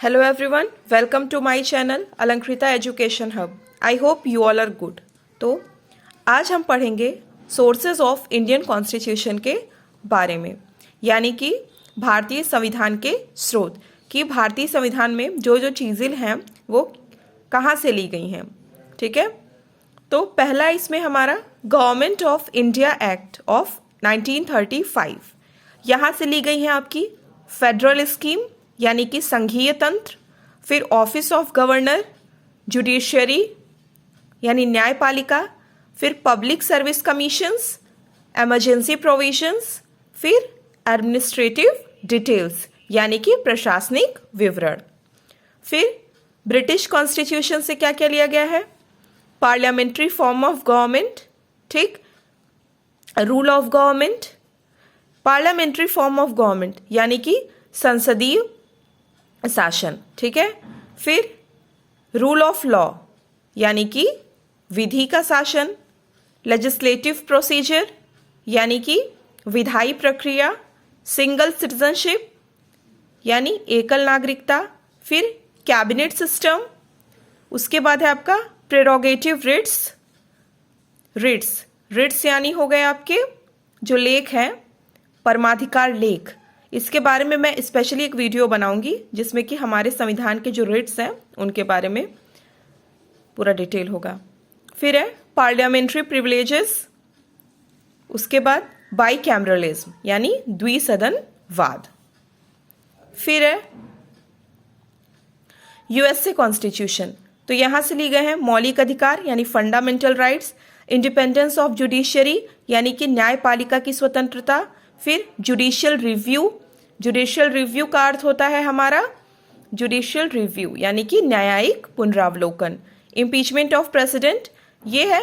Hello everyone, welcome to my channel Alankrita education hub. I hope you all are good. तो आज हम पढ़ेंगे sources of Indian constitution के बारे में, यानी कि भारतीय संविधान के स्रोत, कि भारतीय संविधान में जो जो चीज़ें हैं वो कहाँ से ली गई हैं। ठीक है, तो पहला इसमें हमारा government of India act of 1935, यहाँ से ली गई है आपकी फेडरल स्कीम यानी कि संघीय तंत्र, फिर ऑफिस ऑफ गवर्नर, जुडिशियरी यानी न्यायपालिका, फिर public service commissions, emergency provisions, फिर एडमिनिस्ट्रेटिव डिटेल्स यानी कि प्रशासनिक विवरण। फिर ब्रिटिश कॉन्स्टिट्यूशन से क्या क्या लिया गया है, पार्लियामेंट्री फॉर्म ऑफ गवर्नमेंट, ठीक, rule of government, parliamentary form of government यानी कि संसदीय शासन, ठीक है, फिर रूल ऑफ लॉ यानी कि विधि का शासन, लेजिस्लेटिव प्रोसीजर यानी कि विधायी प्रक्रिया, सिंगल सिटीजनशिप यानी एकल नागरिकता, फिर कैबिनेट सिस्टम, उसके बाद है आपका प्रेरोगेटिव रिट्स, रिट्स यानी हो गए आपके जो लेख हैं, परमाधिकार लेख। इसके बारे में मैं स्पेशली एक वीडियो बनाऊंगी जिसमें कि हमारे संविधान के जो रिट्स हैं उनके बारे में पूरा डिटेल होगा। फिर है पार्लियामेंट्री प्रिविलेजेस, उसके बाद बाई कैमरलिज्म यानी द्विसदनवाद, फिर है यूएसए कॉन्स्टिट्यूशन। तो यहां से ली गए हैं मौलिक अधिकार यानी fundamental rights, independence of judiciary यानी कि न्यायपालिका की स्वतंत्रता, फिर जुडिशियल रिव्यू का अर्थ होता है हमारा जुडिशियल रिव्यू यानी कि न्यायिक पुनरावलोकन, इम्पीचमेंट ऑफ प्रेसिडेंट, ये है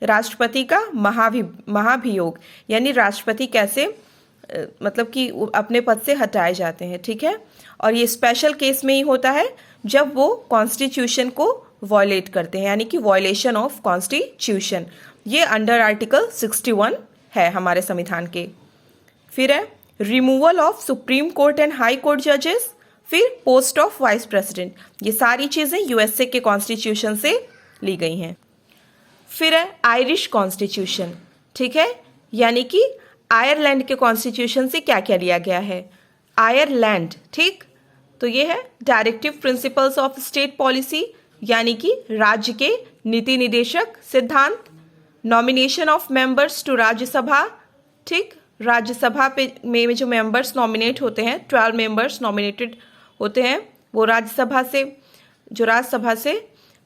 राष्ट्रपति का महाभियोग यानी राष्ट्रपति कैसे मतलब कि अपने पद से हटाए जाते हैं, ठीक है, और ये स्पेशल केस में ही होता है जब वो कॉन्स्टिट्यूशन को वॉयलेट करते हैं यानी कि वॉयलेशन ऑफ कॉन्स्टिट्यूशन, ये अंडर आर्टिकल 61 है हमारे संविधान के। फिर है removal of supreme court and high court जजेस, फिर पोस्ट ऑफ वाइस प्रेसिडेंट, ये सारी चीजें यूएसए के कॉन्स्टिट्यूशन से ली गई हैं। फिर है आयरिश कॉन्स्टिट्यूशन, ठीक है, यानी कि आयरलैंड के कॉन्स्टिट्यूशन से क्या क्या लिया गया है, आयरलैंड, ठीक, तो ये है directive principles of state policy यानी कि राज्य के नीति निदेशक सिद्धांत, nomination of members to Rajya Sabha, ठीक, राज्यसभा पे में जो मेंबर्स नॉमिनेट होते हैं, 12 मेंबर्स नॉमिनेटेड होते हैं, वो राज्यसभा से, जो राज्यसभा से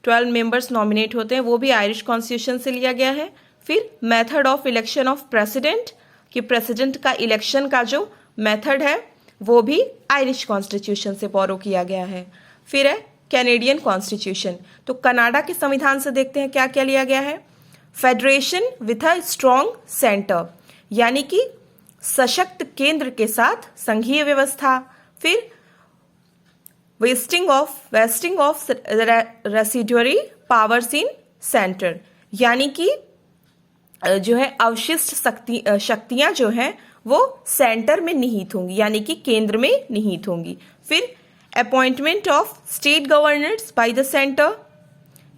12 मेंबर्स नॉमिनेट होते हैं, वो भी आयरिश कॉन्स्टिट्यूशन से लिया गया है। फिर method of election of president, कि प्रेसिडेंट का इलेक्शन का जो मेथड है वो भी आयरिश कॉन्स्टिट्यूशन से बोरो किया गया है। फिर है कैनेडियन कॉन्स्टिट्यूशन, तो कनाडा के संविधान से देखते हैं क्या क्या लिया गया है, federation with a strong centre यानी कि सशक्त केंद्र के साथ संघीय व्यवस्था, फिर wasting of residuary powers in centre यानी कि जो है अवशिष्ट शक्तियां जो हैं वो सेंटर में निहित होंगी यानी कि केंद्र में निहित होंगी। फिर appointment of state governors by the centre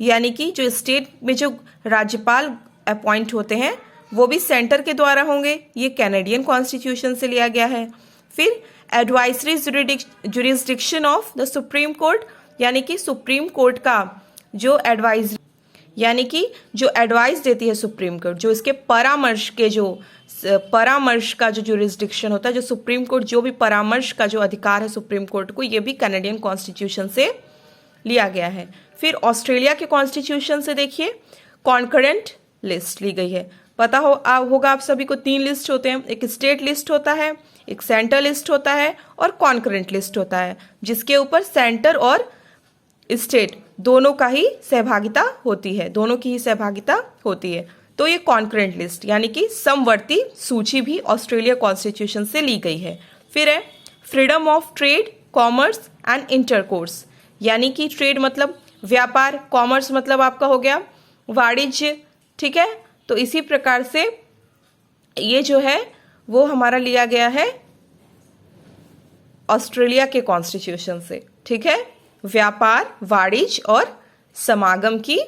यानी कि जो स्टेट में जो राज्यपाल अपॉइंट होते हैं वो भी सेंटर के द्वारा होंगे, ये कैनेडियन कॉन्स्टिट्यूशन से लिया गया है। फिर advisory jurisdiction of the supreme court यानी कि सुप्रीम कोर्ट का जो एडवाइजरी यानी कि जो एडवाइस देती है सुप्रीम कोर्ट, जो इसके परामर्श का जो जुरिस्डिक्शन होता है, जो सुप्रीम कोर्ट जो भी परामर्श का जो अधिकार है सुप्रीम कोर्ट को, ये भी कैनेडियन कॉन्स्टिट्यूशन से लिया गया है। फिर ऑस्ट्रेलिया के कॉन्स्टिट्यूशन से देखिए कॉन्करेंट लिस्ट ली गई है। पता होगा आप सभी को 3 लिस्ट होते हैं, एक स्टेट लिस्ट होता है, एक सेंटर लिस्ट होता है और कॉन्करेंट लिस्ट होता है, जिसके ऊपर सेंटर और स्टेट दोनों का ही सहभागिता होती है, दोनों की ही सहभागिता होती है। तो ये कॉन्करेंट लिस्ट यानी कि समवर्ती सूची भी ऑस्ट्रेलिया कॉन्स्टिट्यूशन से ली गई है। फिर है freedom of trade, commerce and intercourse यानी कि ट्रेड मतलब व्यापार, कॉमर्स मतलब आपका हो गया वाणिज्य, ठीक है, तो इसी प्रकार से ये जो है वो हमारा लिया गया है ऑस्ट्रेलिया के कॉन्स्टिट्यूशन से, ठीक है। व्यापार, वाणिज्य और समागम की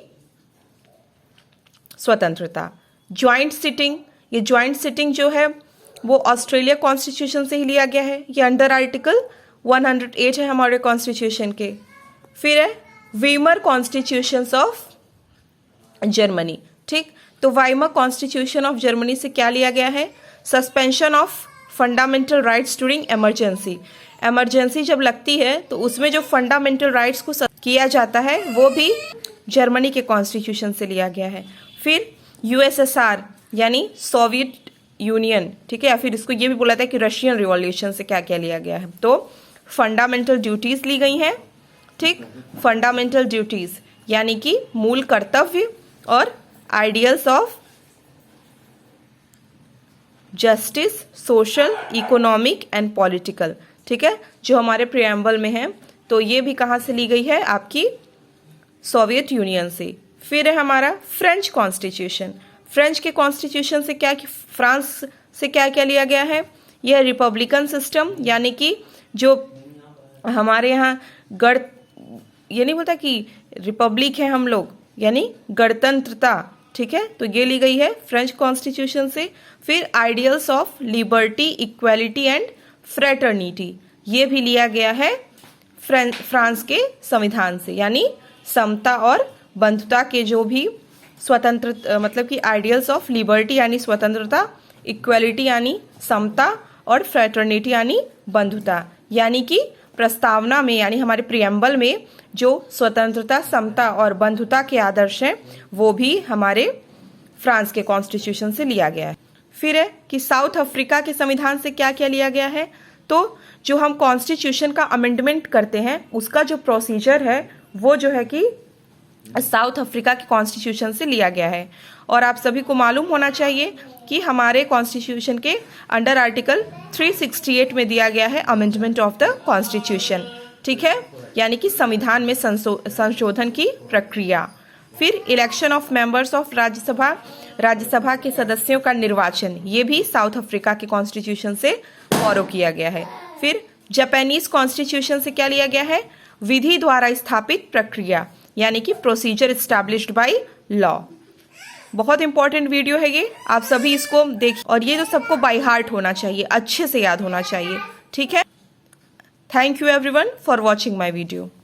स्वतंत्रता। ज्वाइंट सिटिंग, ये ज्वाइंट सिटिंग जो है वो ऑस्ट्रेलिया कॉन्स्टिट्यूशन से ही लिया गया है, ये अंडर आर्टिकल 108 है हमारे कॉन्स्टिट्यूशन के। फिर है वीमर कॉन्स्टिट्यूशंस ऑफ जर्मनी, ठीक। तो वाइमर कॉन्स्टिट्यूशन ऑफ जर्मनी से क्या लिया गया है? Suspension of fundamental rights during emergency. Emergency जब लगती है तो उसमें जो फंडामेंटल राइट्स को किया जाता है वो भी जर्मनी के कॉन्स्टिट्यूशन से लिया गया है। फिर यूएसएसआर यानी सोवियत यूनियन, ठीक है, या फिर इसको ये भी बोला था कि रशियन रिवॉल्यूशन से क्या क्या लिया गया है। तो फंडामेंटल ड्यूटीज ली गई हैं, ठीक। फंडामेंटल ड्यूटीज यानी कि मूल कर्तव्य और ideals of justice, social, economic and political, ठीक है, जो हमारे प्रियम्बल में है। तो ये भी कहाँ से ली गई है? आपकी सोवियत यूनियन से। फिर है हमारा फ्रेंच कॉन्स्टिट्यूशन। फ्रेंच के कॉन्स्टिट्यूशन से क्या, फ्रांस से क्या क्या लिया गया है? यह रिपब्लिकन सिस्टम यानी कि जो हमारे यहाँ ये नहीं बोलता कि रिपब्लिक है हम लोग, यानी गणतंत्रता, ठीक है, तो ये ली गई है फ्रेंच कॉन्स्टिट्यूशन से। फिर ideals of liberty, equality and fraternity, ये भी लिया गया है फ्रांस के संविधान से, यानी समता और बंधुता के जो भी स्वतंत्र मतलब कि आइडियल्स ऑफ लिबर्टी यानी स्वतंत्रता, इक्वालिटी यानी समता और फ्रेटर्निटी यानी बंधुता, यानी कि प्रस्तावना में यानी हमारे प्रियम्बल में जो स्वतंत्रता, समता और बंधुता के आदर्श हैं वो भी हमारे फ्रांस के कॉन्स्टिट्यूशन से लिया गया है। फिर है कि साउथ अफ्रीका के संविधान से क्या क्या लिया गया है? तो जो हम कॉन्स्टिट्यूशन का अमेंडमेंट करते हैं उसका जो प्रोसीजर है वो जो है कि साउथ अफ्रीका के कॉन्स्टिट्यूशन से लिया गया है। और आप सभी को मालूम होना चाहिए कि हमारे कॉन्स्टिट्यूशन के अंडर आर्टिकल 368 में दिया गया है अमेंडमेंट ऑफ द कॉन्स्टिट्यूशन, ठीक है, यानी कि संविधान में संशोधन की प्रक्रिया। फिर election of members of Rajya Sabha, Rajya Sabha के सदस्यों का निर्वाचन, ये भी साउथ अफ्रीका के कॉन्स्टिट्यूशन से फॉलो किया गया है। फिर जापानीज कॉन्स्टिट्यूशन से क्या लिया गया है? विधि द्वारा स्थापित प्रक्रिया यानी कि प्रोसीजर एस्टैब्लिश्ड बाय लॉ। बहुत इंपॉर्टेंट वीडियो है ये, आप सभी इसको देखिए और ये तो सबको बाय हार्ट होना चाहिए, अच्छे से याद होना चाहिए, ठीक है। Thank you everyone for watching my video.